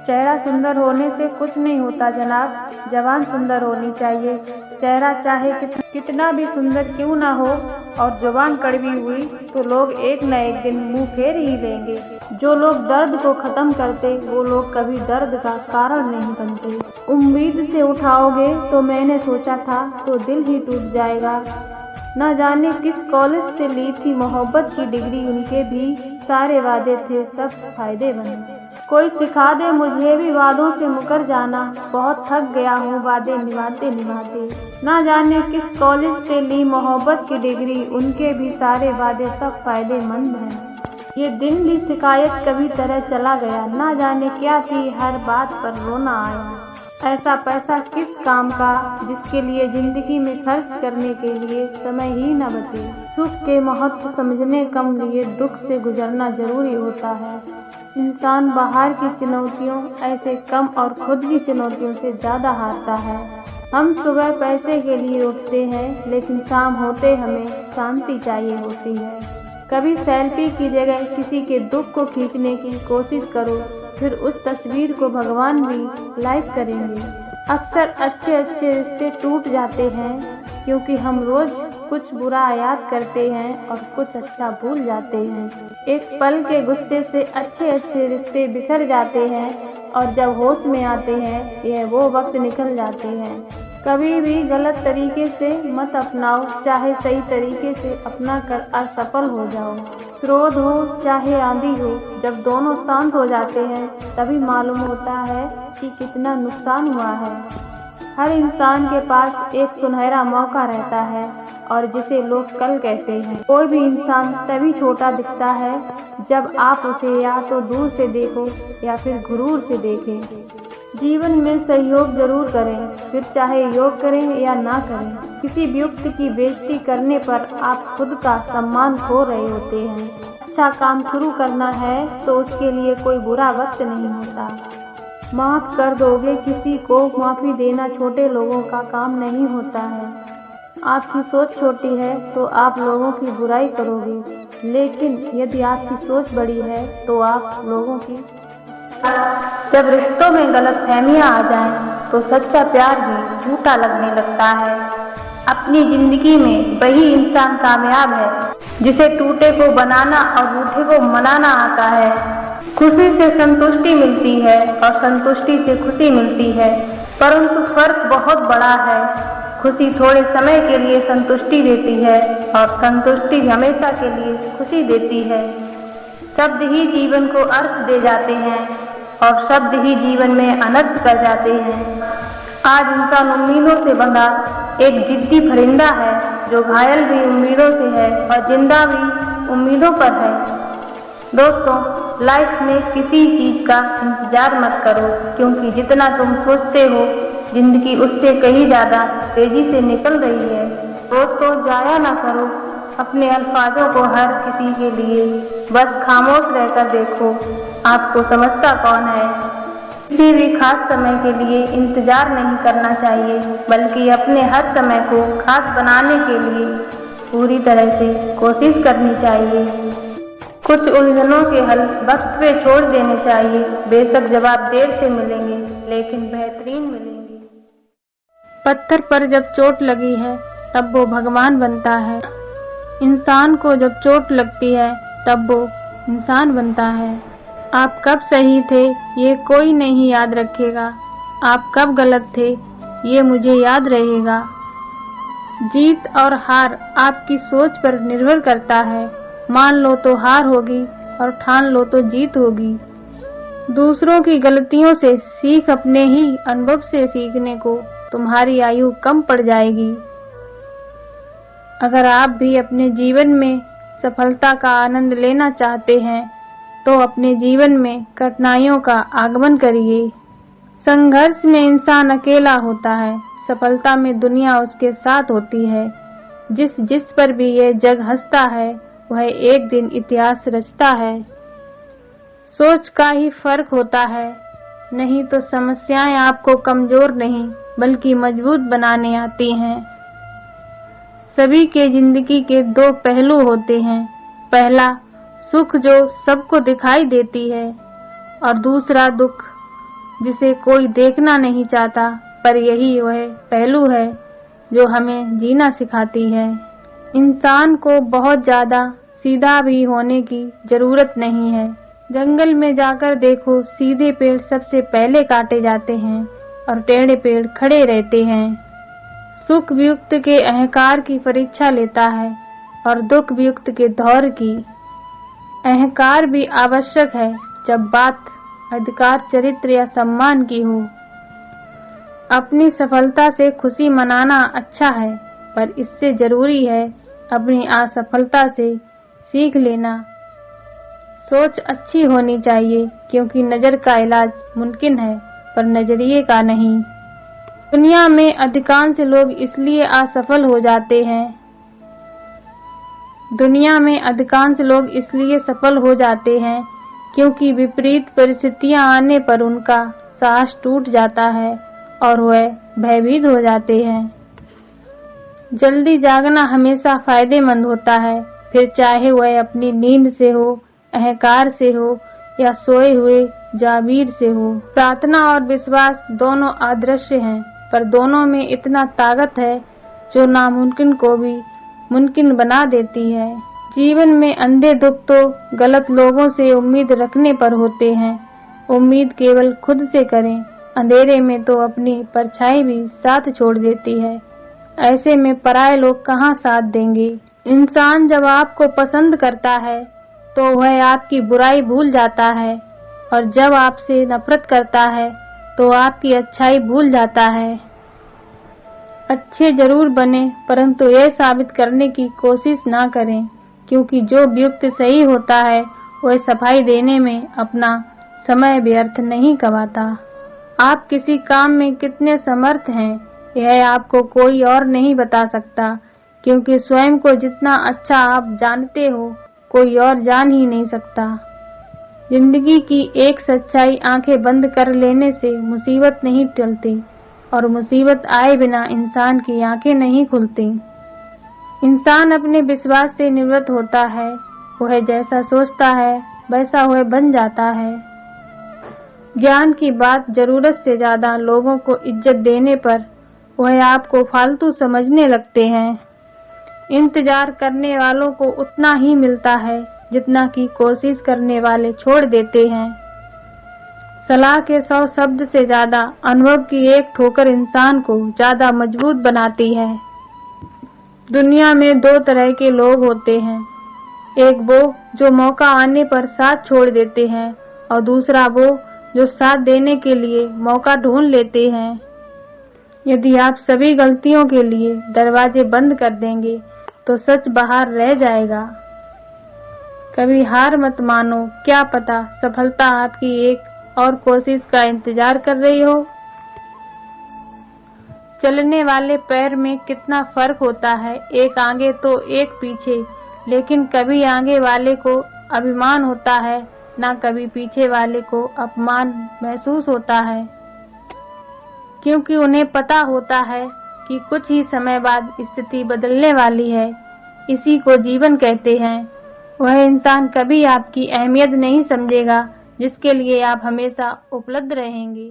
चेहरा सुंदर होने से कुछ नहीं होता जनाब, जबान सुंदर होनी चाहिए। चेहरा चाहे कितना भी सुंदर क्यों ना हो और जुबान कड़वी हुई तो लोग एक न एक दिन मुंह फेर ही लेंगे। जो लोग दर्द को खत्म करते वो लोग कभी दर्द का कारण नहीं बनते। उम्मीद से उठाओगे तो मैंने सोचा था तो दिल ही टूट जाएगा। न जाने किस कॉलेज से ली थी मोहब्बत की डिग्री, उनके भी सारे वादे थे सब फायदे बने। कोई सिखा दे मुझे भी वादों से मुकर जाना, बहुत थक गया हूँ वादे निभाते निभाते। ना जाने किस कॉलेज से ली मोहब्बत की डिग्री, उनके भी सारे वादे सब फायदेमंद हैं। ये दिन भी शिकायत कभी तरह चला गया, ना जाने क्या थी हर बात पर रोना आया। ऐसा पैसा किस काम का जिसके लिए जिंदगी में खर्च करने के लिए समय ही न बचे। सुख के महत्व समझने कम लिए दुख से गुजरना जरूरी होता है। इंसान बाहर की चुनौतियों ऐसे कम और खुद की चुनौतियों से ज़्यादा हारता है। हम सुबह पैसे के लिए उठते हैं लेकिन शाम होते हमें शांति चाहिए होती है। कभी सेल्फी की जगह किसी के दुख को खींचने की कोशिश करो, फिर उस तस्वीर को भगवान भी लाइक करेंगे। अक्सर अच्छे रिश्ते टूट जाते हैं क्योंकि हम रोज कुछ बुरा याद करते हैं और कुछ अच्छा भूल जाते हैं। एक पल के गुस्से से अच्छे रिश्ते बिखर जाते हैं और जब होश में आते हैं यह वो वक्त निकल जाते हैं। कभी भी गलत तरीके से मत अपनाओ, चाहे सही तरीके से अपना कर असफल हो जाओ। क्रोध हो चाहे आंधी हो, जब दोनों शांत हो जाते हैं तभी मालूम होता है कि कितना नुकसान हुआ है। हर इंसान के पास एक सुनहरा मौका रहता है और जिसे लोग कल कहते हैं। कोई भी इंसान तभी छोटा दिखता है जब आप उसे या तो दूर से देखो या फिर गुरूर से देखें। जीवन में सहयोग जरूर करें, फिर चाहे योग करें या ना करें। किसी व्यक्ति की बेइज्जती करने पर आप खुद का सम्मान खो रहे होते हैं। अच्छा काम शुरू करना है तो उसके लिए कोई बुरा वक्त नहीं होता। माफ कर दोगे किसी को, माफी देना छोटे लोगों का काम नहीं होता है। आपकी सोच छोटी है तो आप लोगों की बुराई करोगे, लेकिन यदि आपकी सोच बड़ी है तो आप लोगों की। जब रिश्तों में गलतफहमियां आ जाएं, तो सच्चा प्यार भी झूठा लगने लगता है। अपनी जिंदगी में वही इंसान कामयाब है जिसे टूटे को बनाना और रूठे को मनाना आता है। खुशी से संतुष्टि मिलती है और संतुष्टि से खुशी मिलती है, परंतु फर्क बहुत बड़ा है। खुशी थोड़े समय के लिए संतुष्टि देती है और संतुष्टि हमेशा के लिए खुशी देती है। शब्द ही जीवन को अर्थ दे जाते हैं और शब्द ही जीवन में अनर्थ कर जाते हैं। आज इंसान उम्मीदों से बंधा एक जिद्दी परिंदा है जो घायल भी उम्मीदों से है और जिंदा भी उम्मीदों पर है। दोस्तों, लाइफ में किसी चीज का इंतजार मत करो, क्योंकि जितना तुम सोचते हो जिंदगी उससे कहीं ज्यादा तेजी से निकल रही है। दोस्तों, जाया ना करो अपने अल्फाजों को हर किसी के लिए। बस खामोश रहकर देखो आपको समझता कौन है। किसी भी खास समय के लिए इंतजार नहीं करना चाहिए, बल्कि अपने हर समय को खास बनाने के लिए पूरी तरह से कोशिश करनी चाहिए। कुछ उलझनों के हल वक्त पे छोड़ देने चाहिए। बेशक जवाब देर से मिलेंगे लेकिन बेहतरीन मिलेंगे। पत्थर पर जब चोट लगी है तब वो भगवान बनता है। इंसान को जब चोट लगती है तब वो इंसान बनता है। आप कब सही थे ये कोई नहीं याद रखेगा, आप कब गलत थे ये मुझे याद रहेगा। जीत और हार आपकी सोच पर निर्भर करता है। मान लो तो हार होगी और ठान लो तो जीत होगी। दूसरों की गलतियों से सीख, अपने ही अनुभव से सीखने को तुम्हारी आयु कम पड़ जाएगी। अगर आप भी अपने जीवन में सफलता का आनंद लेना चाहते हैं तो अपने जीवन में कठिनाइयों का आगमन करिए। संघर्ष में इंसान अकेला होता है, सफलता में दुनिया उसके साथ होती है। जिस पर भी यह जग हंसता है वह एक दिन इतिहास रचता है। सोच का ही फर्क होता है, नहीं तो समस्याएं आपको कमजोर नहीं बल्कि मजबूत बनाने आती हैं। सभी के जिंदगी के दो पहलू होते हैं, पहला सुख जो सबको दिखाई देती है और दूसरा दुख जिसे कोई देखना नहीं चाहता, पर यही वह पहलू है जो हमें जीना सिखाती है। इंसान को बहुत ज़्यादा सीधा भी होने की जरूरत नहीं है। जंगल में जाकर देखो, सीधे पेड़ सबसे पहले काटे जाते हैं और टेढ़े पेड़ खड़े रहते हैं। सुख वियुक्त के अहंकार की परीक्षा लेता है और दुख वियुक्त के धौर्य की। अहंकार भी आवश्यक है जब बात अधिकार, चरित्र या सम्मान की हो। अपनी सफलता से खुशी मनाना अच्छा है, पर इससे जरूरी है अपनी असफलता से सीख लेना। सोच अच्छी होनी चाहिए, क्योंकि नज़र का इलाज मुमकिन है, पर नजरिए का नहीं। दुनिया में अधिकांश लोग इसलिए असफल हो जाते हैं सफल हो जाते हैं क्योंकि विपरीत परिस्थितियां आने पर उनका साहस टूट जाता है और वह भयभीत हो जाते हैं। जल्दी जागना हमेशा फायदेमंद होता है, फिर चाहे वह अपनी नींद से हो, अहंकार से हो या सोए हुए जागीर से हो। प्रार्थना और विश्वास दोनों अदृश्य हैं, पर दोनों में इतना ताकत है जो नामुमकिन को भी मुमकिन बना देती है। जीवन में अंधे दुख तो गलत लोगों से उम्मीद रखने पर होते हैं। उम्मीद केवल खुद से करें, अंधेरे में तो अपनी परछाई भी साथ छोड़ देती है। ऐसे में पराये लोग कहाँ साथ देंगे। इंसान जब आपको पसंद करता है तो वह आपकी बुराई भूल जाता है, और जब आपसे नफरत करता है तो आपकी अच्छाई भूल जाता है। अच्छे जरूर बने, परंतु यह साबित करने की कोशिश ना करें, क्योंकि जो वियुक्त सही होता है वह सफाई देने में अपना समय व्यर्थ नहीं गंवाता। आप किसी काम में कितने समर्थ हैं, यह आपको कोई और नहीं बता सकता, क्योंकि स्वयं को जितना अच्छा आप जानते हो, कोई और जान ही नहीं सकता। जिंदगी की एक सच्चाई, आंखें बंद कर लेने से मुसीबत नहीं टलती, और मुसीबत आए बिना इंसान की आंखें नहीं खुलती। इंसान अपने विश्वास से निवृत्त होता है। वह जैसा सोचता है वैसा वह बन जाता है। ज्ञान की बात जरूरत से ज्यादा लोगों को इज्जत देने पर वह आपको फालतू समझने लगते हैं। इंतजार करने वालों को उतना ही मिलता है जितना कि कोशिश करने वाले छोड़ देते हैं। सलाह के 100 शब्द से ज्यादा अनुभव की एक ठोकर इंसान को ज्यादा मजबूत बनाती है। दुनिया में 2 तरह के लोग होते हैं, एक वो जो मौका आने पर साथ छोड़ देते हैं, और दूसरा वो जो साथ देने के लिए मौका ढूंढ लेते हैं। यदि आप सभी गलतियों के लिए दरवाजे बंद कर देंगे तो सच बाहर रह जाएगा। कभी हार मत मानो, क्या पता सफलता आपकी एक और कोशिश का इंतजार कर रही हो। चलने वाले पैर में कितना फर्क होता है, एक आगे तो एक पीछे, लेकिन कभी आगे वाले को अभिमान होता है, ना कभी पीछे वाले को अपमान महसूस होता है, क्योंकि उन्हें पता होता है कि कुछ ही समय बाद स्थिति बदलने वाली है। इसी को जीवन कहते हैं। वह इंसान कभी आपकी अहमियत नहीं समझेगा जिसके लिए आप हमेशा उपलब्ध रहेंगे।